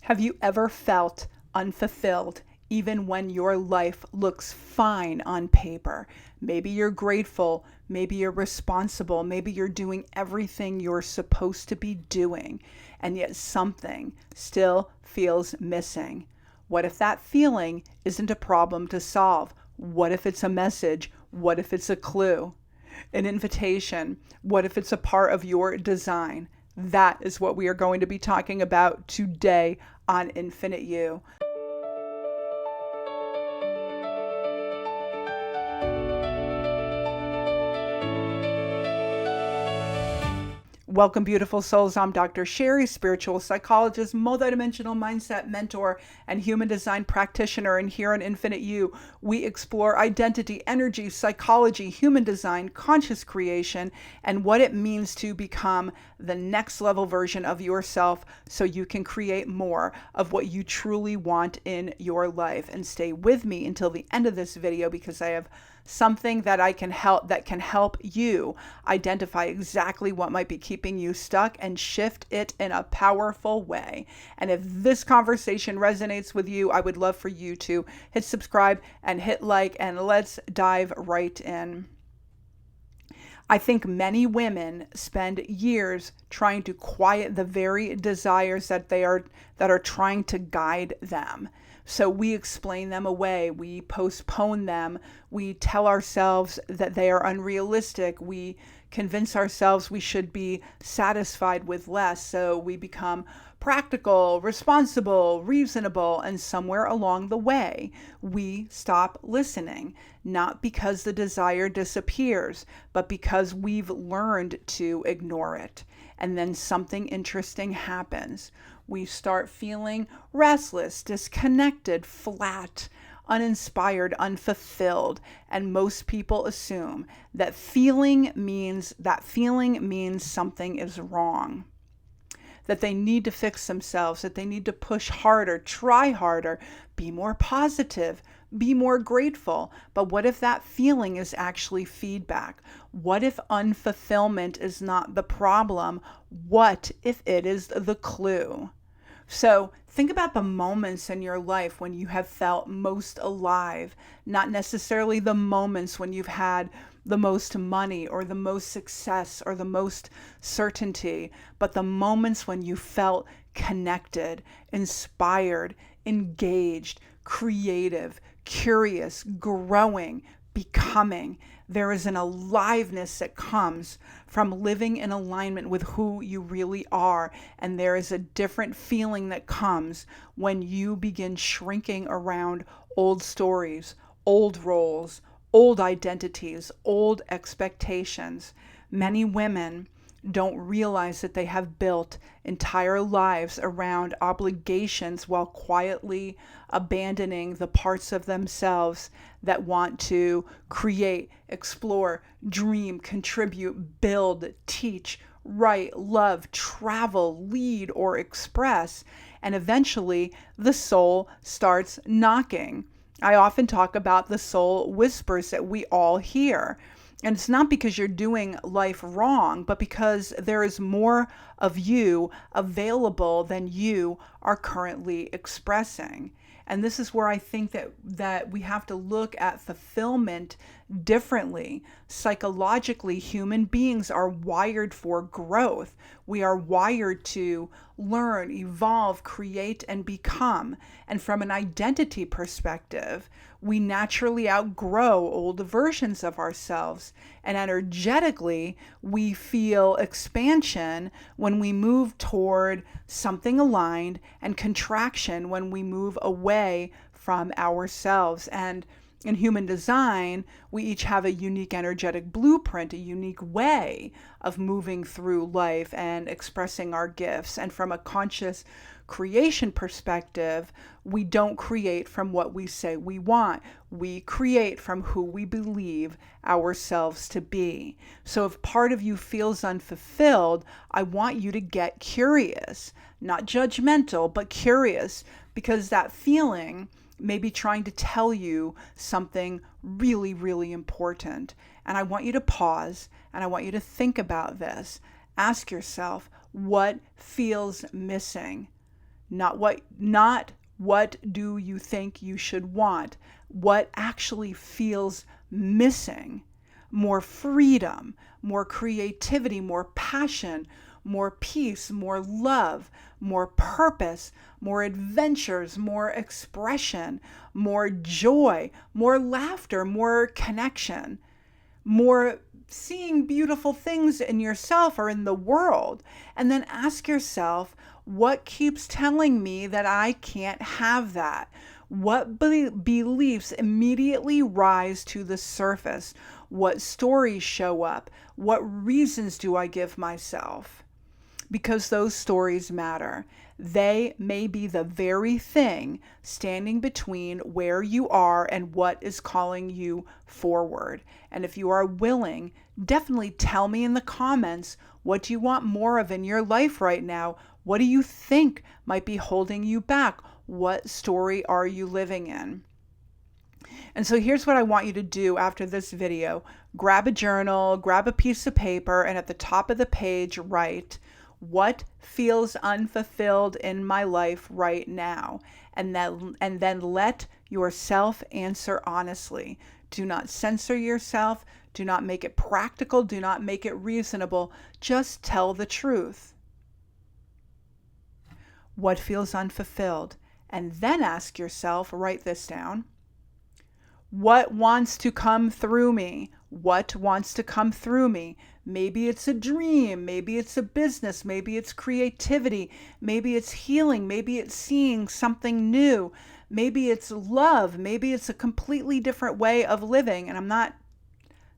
Have you ever felt unfulfilled even when your life looks fine on paper? Maybe you're grateful, maybe you're responsible, maybe you're doing everything you're supposed to be doing, and yet something still feels missing. What if that feeling isn't a problem to solve? What if it's a message? What if it's a clue? An invitation? What if it's a part of your design? That is what we are going to be talking about today on Infinite You. Welcome, beautiful souls. I'm Dr. Sheri, spiritual psychologist, multidimensional mindset mentor, and human design practitioner. And here on Infinite You, we explore identity, energy, psychology, human design, conscious creation, and what it means to become the next level version of yourself so you can create more of what you truly want in your life. And stay with me until the end of this video because I have something that can help you identify exactly what might be keeping you stuck and shift it in a powerful way. And if this conversation resonates with you, I would love for you to hit subscribe and hit like, and let's dive right in. I think many women spend years trying to quiet the very desires that are trying to guide them. So we explain them away, we postpone them, we tell ourselves that they are unrealistic, we convince ourselves we should be satisfied with less, so we become practical, responsible, reasonable, and somewhere along the way, we stop listening, not because the desire disappears, but because we've learned to ignore it. And then something interesting happens. We start feeling restless, disconnected, flat, uninspired, unfulfilled. And most people assume that feeling means something is wrong, that they need to fix themselves, that they need to push harder, try harder, be more positive, be more grateful. But what if that feeling is actually feedback? What if unfulfillment is not the problem? What if it is the clue? So think about the moments in your life when you have felt most alive, not necessarily the moments when you've had the most money or the most success or the most certainty, but the moments when you felt connected, inspired, engaged, creative, curious, growing, becoming. There is an aliveness that comes from living in alignment with who you really are. And there is a different feeling that comes when you begin shrinking around old stories, old roles, old identities, old expectations. Many women don't realize that they have built entire lives around obligations while quietly abandoning the parts of themselves that want to create, explore, dream, contribute, build, teach, write, love, travel, lead, or express. And eventually the soul starts knocking. I often talk about the soul whispers that we all hear. And it's not because you're doing life wrong, but because there is more of you available than you are currently expressing. And this is where I think that we have to look at fulfillment differently. Psychologically, human beings are wired for growth. We are wired to learn, evolve, create, and become. And from an identity perspective, we naturally outgrow old versions of ourselves. And energetically, we feel expansion when we move toward something aligned, and contraction when we move away from ourselves. And in human design, we each have a unique energetic blueprint, a unique way of moving through life and expressing our gifts. And from a conscious creation perspective, we don't create from what we say we want. We create from who we believe ourselves to be. So if part of you feels unfulfilled, I want you to get curious, not judgmental, but curious, because that feeling may be trying to tell you something really, really important. And I want you to pause and I want you to think about this. Ask yourself, what feels missing? Not what do you think you should want? What actually feels missing? More freedom, more creativity, more passion, more peace, more love, more purpose, more adventures, more expression, more joy, more laughter, more connection, more seeing beautiful things in yourself or in the world. And then ask yourself, what keeps telling me that I can't have that? What beliefs immediately rise to the surface? What stories show up? What reasons do I give myself? Because those stories matter. They may be the very thing standing between where you are and what is calling you forward. And if you are willing, definitely tell me in the comments, what do you want more of in your life right now? What do you think might be holding you back? What story are you living in? And so here's what I want you to do after this video. Grab a journal, grab a piece of paper, and at the top of the page, write, what feels unfulfilled in my life right now? And then let yourself answer honestly. Do not censor yourself. Do not make it practical. Do not make it reasonable. Just tell the truth. What feels unfulfilled? And then ask yourself, write this down. What wants to come through me? What wants to come through me? Maybe it's a dream. Maybe it's a business. Maybe it's creativity. Maybe it's healing. Maybe it's seeing something new. Maybe it's love. Maybe it's a completely different way of living. And I'm not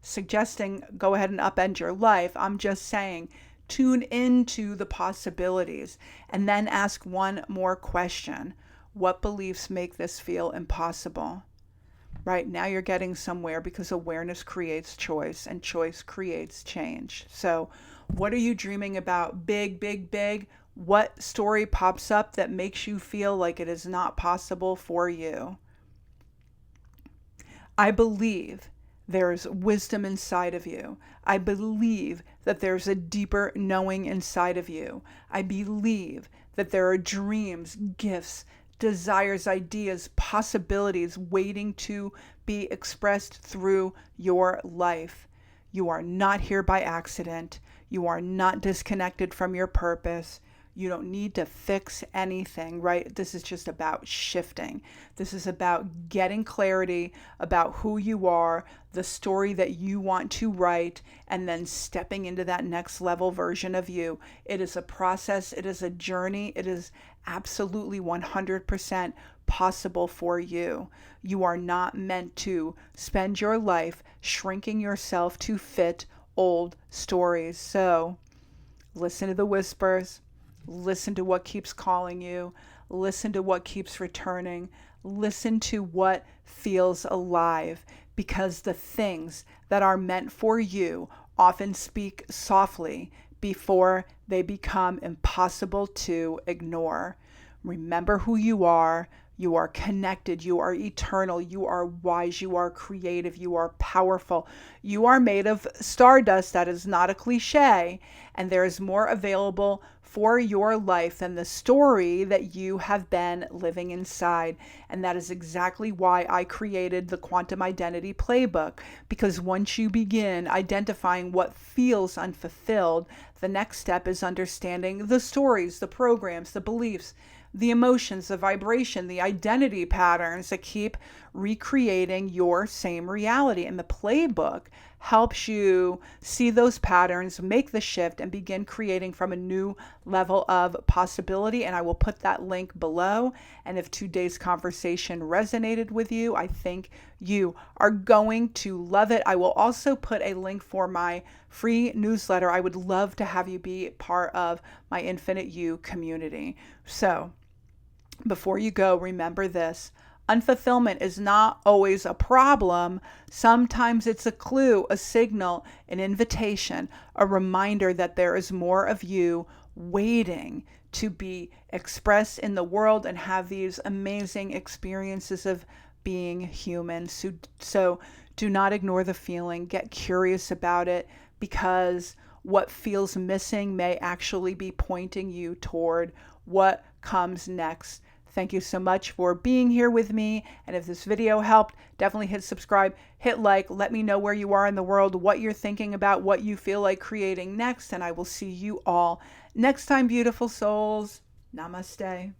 suggesting go ahead and upend your life. I'm just saying tune into the possibilities and then ask one more question. What beliefs make this feel impossible? Right now you're getting somewhere because awareness creates choice and choice creates change. So what are you dreaming about? Big, big, big. What story pops up that makes you feel like it is not possible for you? I believe there's wisdom inside of you. I believe that there's a deeper knowing inside of you. I believe that there are dreams, gifts, desires, ideas, possibilities waiting to be expressed through your life. You are not here by accident. You are not disconnected from your purpose. You don't need to fix anything, right? This is just about shifting. This is about getting clarity about who you are, the story that you want to write, and then stepping into that next level version of you. It is a process. It is a journey. It is absolutely 100% possible for you. You are not meant to spend your life shrinking yourself to fit old stories. So listen to the whispers. Listen to what keeps calling you. Listen to what keeps returning. Listen to what feels alive, because the things that are meant for you often speak softly before they become impossible to ignore. Remember who you are. You are connected. You are eternal. You are wise. You are creative. You are powerful. You are made of stardust. That is not a cliche. And there is more available for your life than the story that you have been living inside. And that is exactly why I created the Quantum Identity Playbook. Because once you begin identifying what feels unfulfilled, the next step is understanding the stories, the programs, the beliefs, the emotions, the vibration, the identity patterns that keep recreating your same reality. And the playbook helps you see those patterns, make the shift, and begin creating from a new level of possibility. And I will put that link below. And if today's conversation resonated with you, I think you are going to love it. I will also put a link for my free newsletter. I would love to have you be part of my Infinite You community. So before you go, remember this. Unfulfillment is not always a problem. Sometimes it's a clue, a signal, an invitation, a reminder that there is more of you waiting to be expressed in the world and have these amazing experiences of being human. So do not ignore the feeling. Get curious about it, because what feels missing may actually be pointing you toward what comes next. Thank you so much for being here with me. And if this video helped, definitely hit subscribe, hit like, let me know where you are in the world, what you're thinking about, what you feel like creating next. And I will see you all next time, beautiful souls. Namaste.